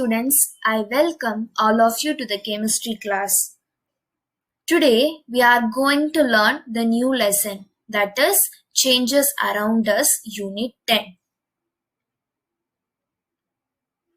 students, I welcome all of you to the chemistry class. Today we are going to learn the new lesson, that is Changes Around Us Unit 10.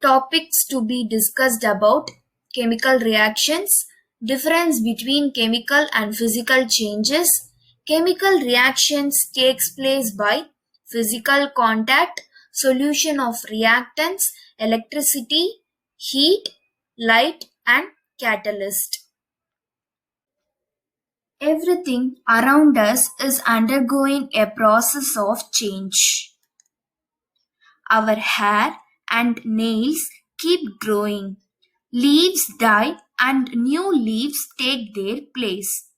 Topics to be discussed about chemical reactions, difference between chemical and physical changes. Chemical reactions takes place by physical contact, solution of reactants, electricity, heat, light and catalyst. Everything around us is undergoing a process of change. Our hair and nails keep growing. Leaves die and new leaves take their place.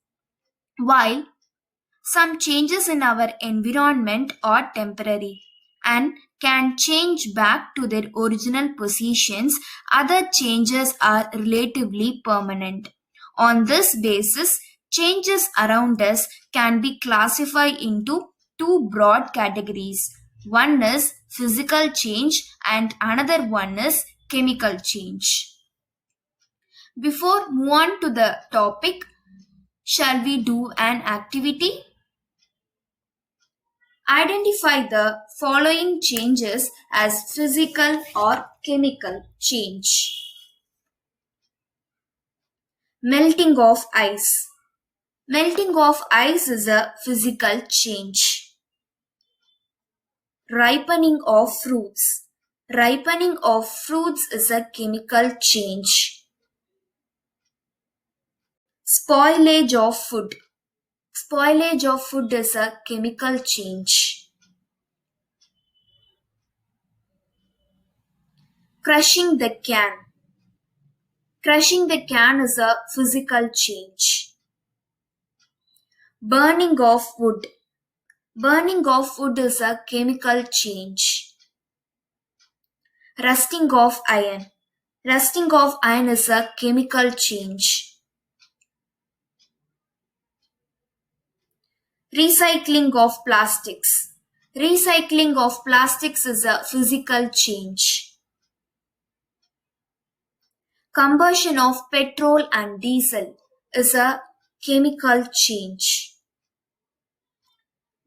While some changes in our environment are temporary and can change back to their original positions, other changes are relatively permanent. On this basis, changes around us can be classified into two broad categories. One is physical change and another one is chemical change. Before move on to the topic, shall we do an activity? Identify the following changes as physical or chemical change. Melting of ice. Melting of ice is a physical change. Ripening of fruits. Ripening of fruits is a chemical change. Spoilage of food. Spoilage of food is a chemical change. Crushing the can. Crushing the can is a physical change. Burning of wood. Burning of wood is a chemical change. Rusting of iron. Rusting of iron is a chemical change. Recycling of plastics. Recycling of plastics is a physical change. Combustion of petrol and diesel is a chemical change.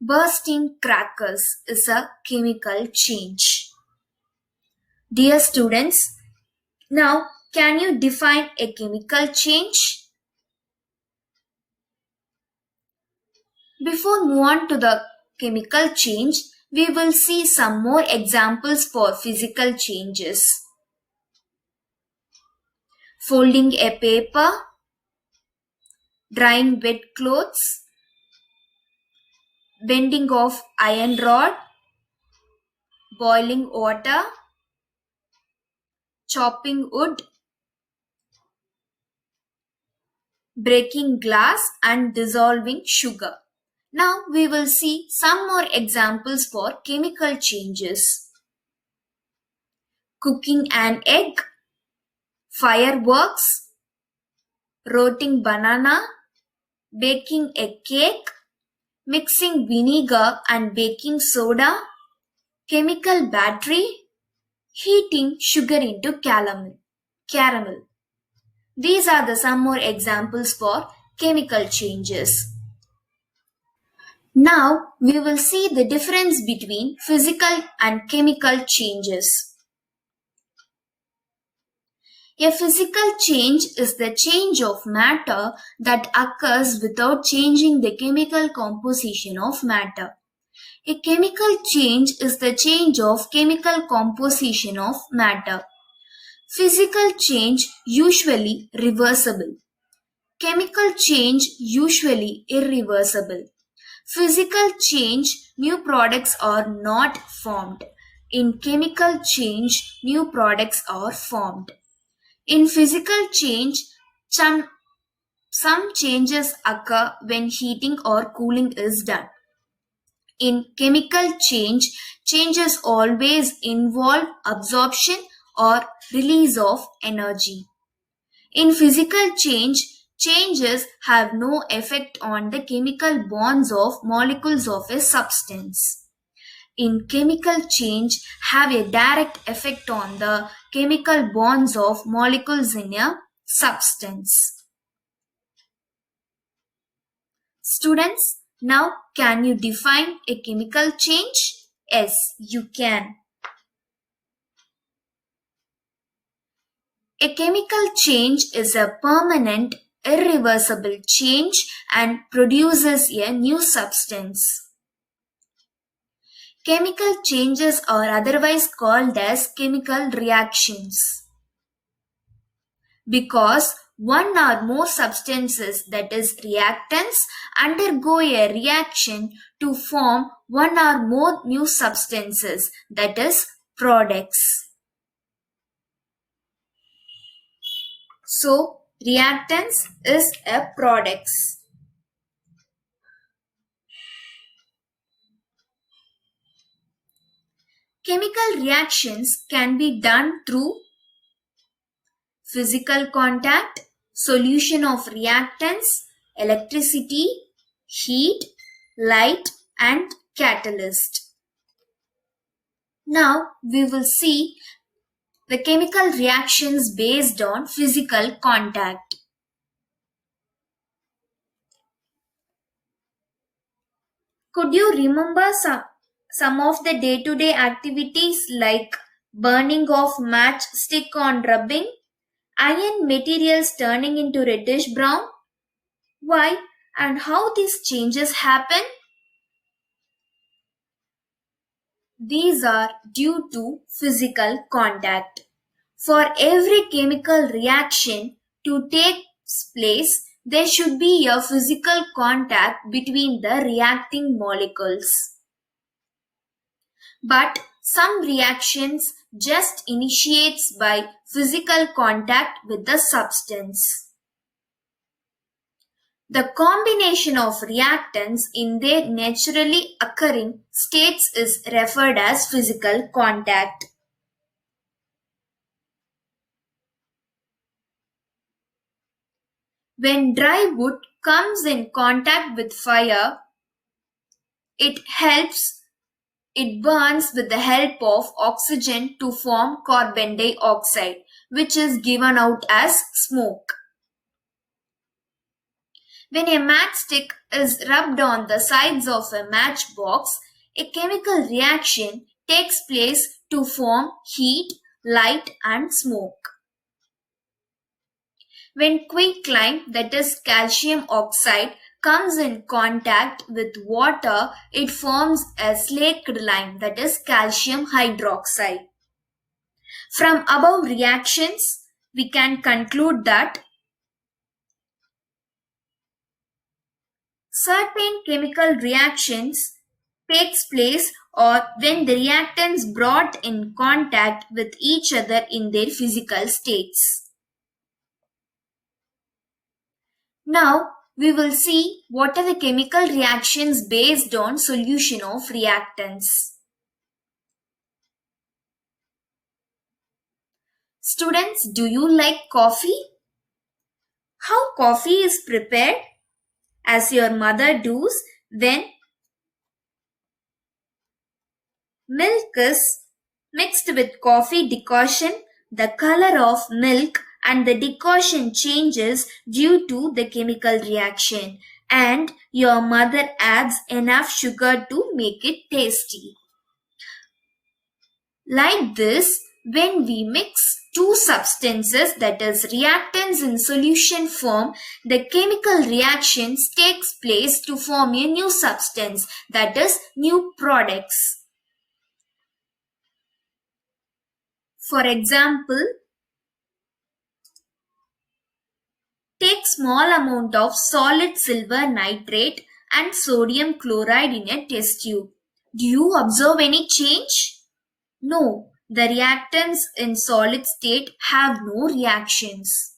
Bursting crackers is a chemical change. Dear students, now can you define a chemical change? Before move on to the chemical change, we will see some more examples for physical changes. Folding a paper, drying wet clothes, bending of iron rod, boiling water, chopping wood, breaking glass and dissolving sugar. Now we will see some more examples for chemical changes. Cooking an egg, fireworks, roasting banana, baking a cake, mixing vinegar and baking soda, chemical battery, heating sugar into caramel. These are some more examples for chemical changes. Now we will see the difference between physical and chemical changes. A physical change is the change of matter that occurs without changing the chemical composition of matter. A chemical change is the change of chemical composition of matter. Physical change usually reversible. Chemical change usually irreversible. Physical change, new products are not formed. In chemical change, new products are formed. In physical change, some changes occur when heating or cooling is done. In chemical change, changes always involve absorption or release of energy. In physical change, changes have no effect on the chemical bonds of molecules of a substance. in chemical change have a direct effect on the chemical bonds of molecules in a substance. Students, now can you define a chemical change? Yes, you can. A chemical change is a permanent, irreversible change and produces a new substance. Chemical changes are otherwise called as chemical reactions because one or more substances, that is reactants, undergo a reaction to form one or more new substances, that is products. So, reactants is a products. Chemical reactions can be done through physical contact, solution of reactants, electricity, heat, light, and catalyst. Now we will see the chemical reactions based on physical contact. Could you remember some of the day-to-day activities like burning of matchstick on rubbing, iron materials turning into reddish brown? Why and how these changes happen? These are due to physical contact. For every chemical reaction to take place, there should be a physical contact between the reacting molecules. But some reactions just initiates by physical contact with the substance. The combination of reactants in their naturally occurring states is referred as physical contact. When dry wood comes in contact with fire, it burns with the help of oxygen to form carbon dioxide, which is given out as smoke. When a matchstick is rubbed on the sides of a matchbox, a chemical reaction takes place to form heat, light, and smoke. When quicklime, that is calcium oxide, comes in contact with water, it forms a slaked lime, that is calcium hydroxide. From above reactions, we can conclude that certain chemical reactions takes place or when the reactants brought in contact with each other in their physical states. Now we will see what are the chemical reactions based on solution of reactants. Students, do you like coffee? How coffee is prepared? As your mother does, then milk is mixed with coffee decoction, the color of milk and the decoction changes due to the chemical reaction, and your mother adds enough sugar to make it tasty. Like this, when we mix two substances, that is reactants in solution form, the chemical reactions takes place to form a new substance, that is new products. For example, take small amount of solid silver nitrate and sodium chloride in a test tube. Do you observe any change? No, the reactants in solid state have no reactions.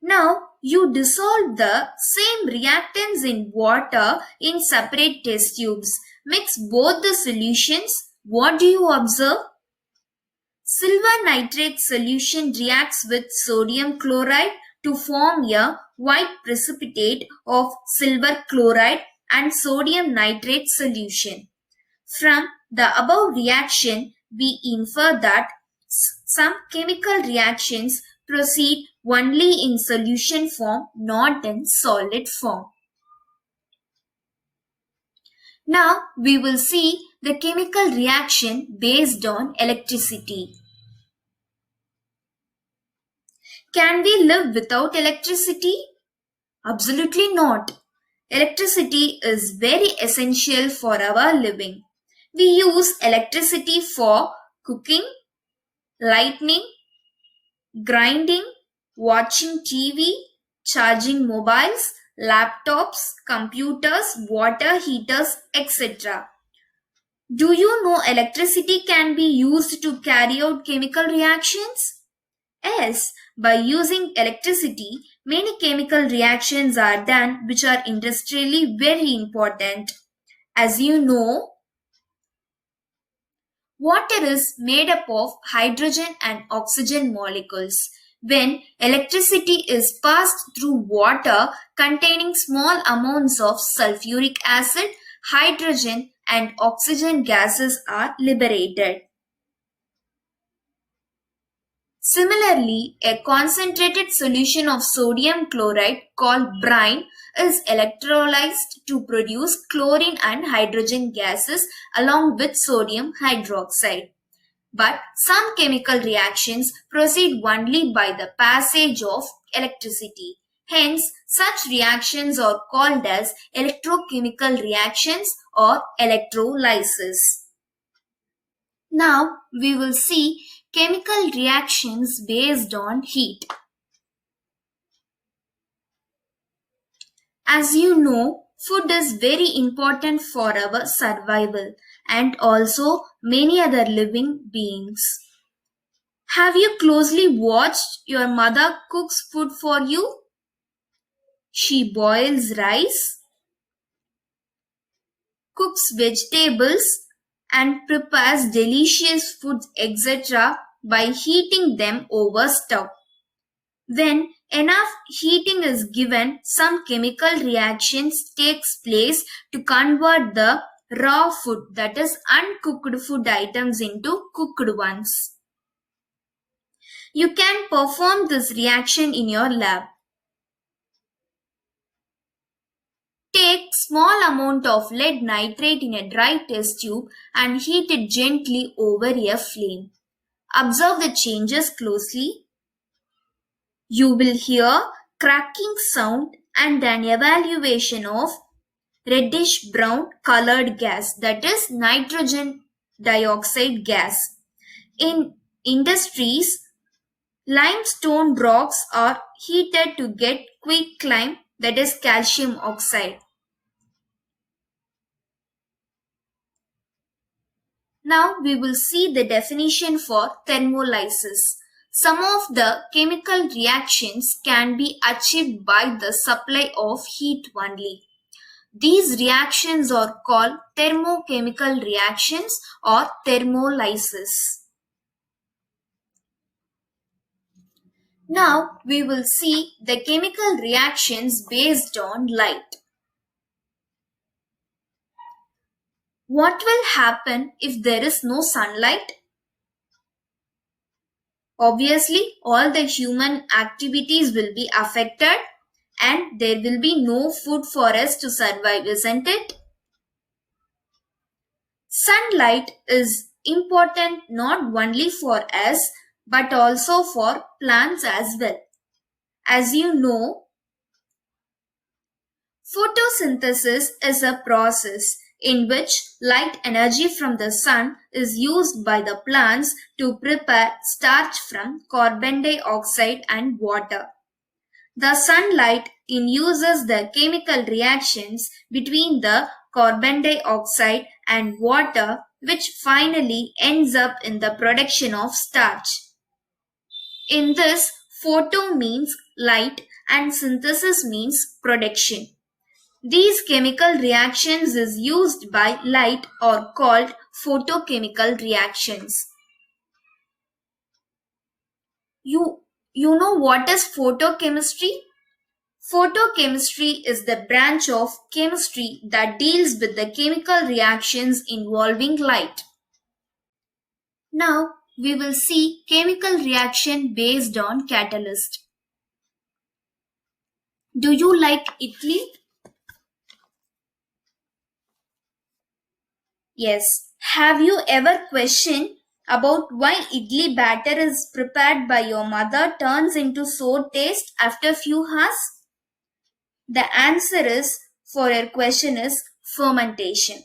Now, you dissolve the same reactants in water in separate test tubes. Mix both the solutions. What do you observe? Silver nitrate solution reacts with sodium chloride to form a white precipitate of silver chloride, and sodium nitrate solution. From the above reaction, we infer that some chemical reactions proceed only in solution form, not in solid form. Now we will see the chemical reaction based on electricity. Can we live without electricity? Absolutely not. Electricity is very essential for our living. We use electricity for cooking, lighting, grinding, watching TV, charging mobiles, laptops, computers, water heaters, etc. Do you know electricity can be used to carry out chemical reactions? Yes, by using electricity, many chemical reactions are done which are industrially very important. As you know, water is made up of hydrogen and oxygen molecules. When electricity is passed through water containing small amounts of sulfuric acid, hydrogen and oxygen gases are liberated. Similarly, a concentrated solution of sodium chloride called brine is electrolyzed to produce chlorine and hydrogen gases along with sodium hydroxide. But some chemical reactions proceed only by the passage of electricity. Hence, such reactions are called as electrochemical reactions or electrolysis. Now we will see chemical reactions based on heat. As you know, food is very important for our survival and also many other living beings. Have you closely watched your mother cooks food for you? She boils rice, cooks vegetables, and prepares delicious foods, etc. by heating them over stove. When enough heating is given, some chemical reactions takes place to convert the raw food, that is uncooked food items, into cooked ones. You can perform this reaction in your lab. Take small amount of lead nitrate in a dry test tube and heat it gently over a flame. Observe the changes closely. You will hear cracking sound and an evaluation of reddish brown colored gas, that is nitrogen dioxide gas. In industries, limestone rocks are heated to get quick lime, that is calcium oxide. Now we will see the definition for thermolysis. Some of the chemical reactions can be achieved by the supply of heat only. These reactions are called thermochemical reactions or thermolysis. Now we will see the chemical reactions based on light. What will happen if there is no sunlight? Obviously, all the human activities will be affected and there will be no food for us to survive, isn't it? Sunlight is important not only for us but also for plants as well. As you know, photosynthesis is a process in which light energy from the sun is used by the plants to prepare starch from carbon dioxide and water. The sunlight induces the chemical reactions between the carbon dioxide and water, which finally ends up in the production of starch. In this, photo means light and synthesis means production. These chemical reactions is used by light are called photochemical reactions. You know what is photochemistry? Photochemistry is the branch of chemistry that deals with the chemical reactions involving light. Now we will see chemical reaction based on catalyst. Do you like idli? Yes. Have you ever questioned about why idli batter is prepared by your mother turns into sour taste after few hours? The answer is for your question is fermentation.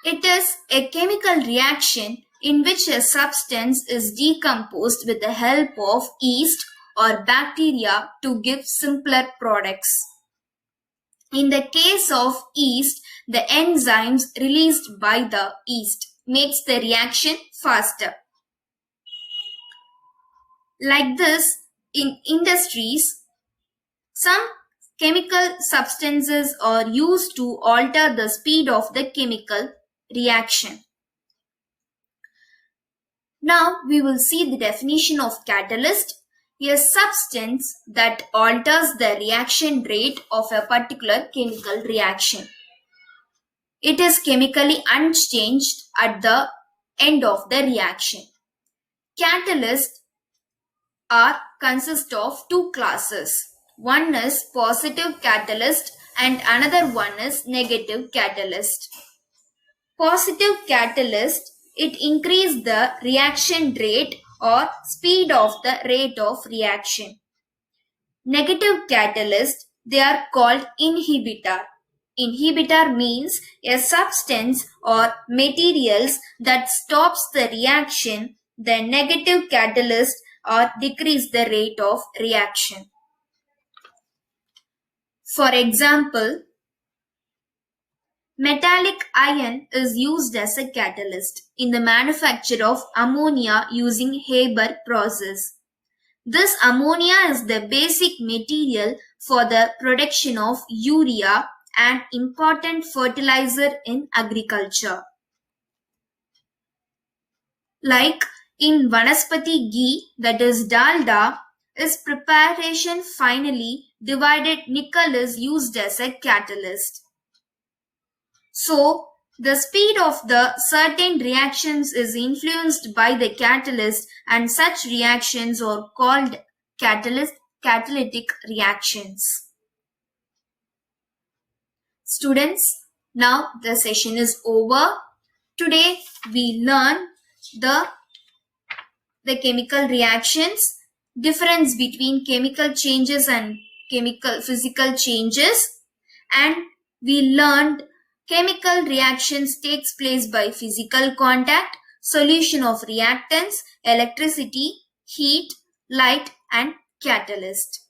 It is a chemical reaction in which a substance is decomposed with the help of yeast or bacteria to give simpler products. In the case of yeast, the enzymes released by the yeast makes the reaction faster. Like this, in industries, some chemical substances are used to alter the speed of the chemical reaction. Now we will see the definition of catalyst, a substance that alters the reaction rate of a particular chemical reaction. It is chemically unchanged at the end of the reaction. Catalysts consist of two classes. One is positive catalyst and another one is negative catalyst. Positive catalyst, it increases the reaction rate or speed of the rate of reaction. Negative catalyst, they are called inhibitor. Inhibitor means a substance or materials that stops the reaction. The negative catalyst or decrease the rate of reaction. For example, metallic iron is used as a catalyst in the manufacture of ammonia using Haber process. This ammonia is the basic material for the production of urea, an important fertilizer in agriculture. Like in Vanaspati ghee, that is dalda, is preparation finally divided nickel is used as a catalyst. So, the speed of the certain reactions is influenced by the catalyst and such reactions are called catalytic reactions. Students, now the session is over. Today we learn the chemical reactions, difference between chemical changes and chemical physical changes, and we learned chemical reactions takes place by physical contact, solution of reactants, electricity, heat, light and catalyst.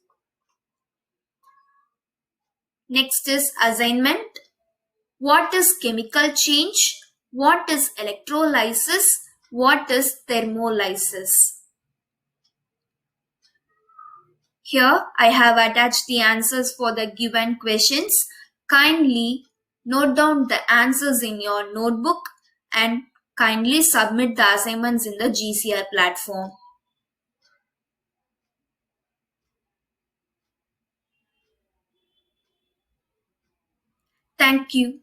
Next is assignment. What is chemical change? What is electrolysis? What is thermolysis? Here I have attached the answers for the given questions. Kindly note down the answers in your notebook and kindly submit the assignments in the GCR platform. Thank you.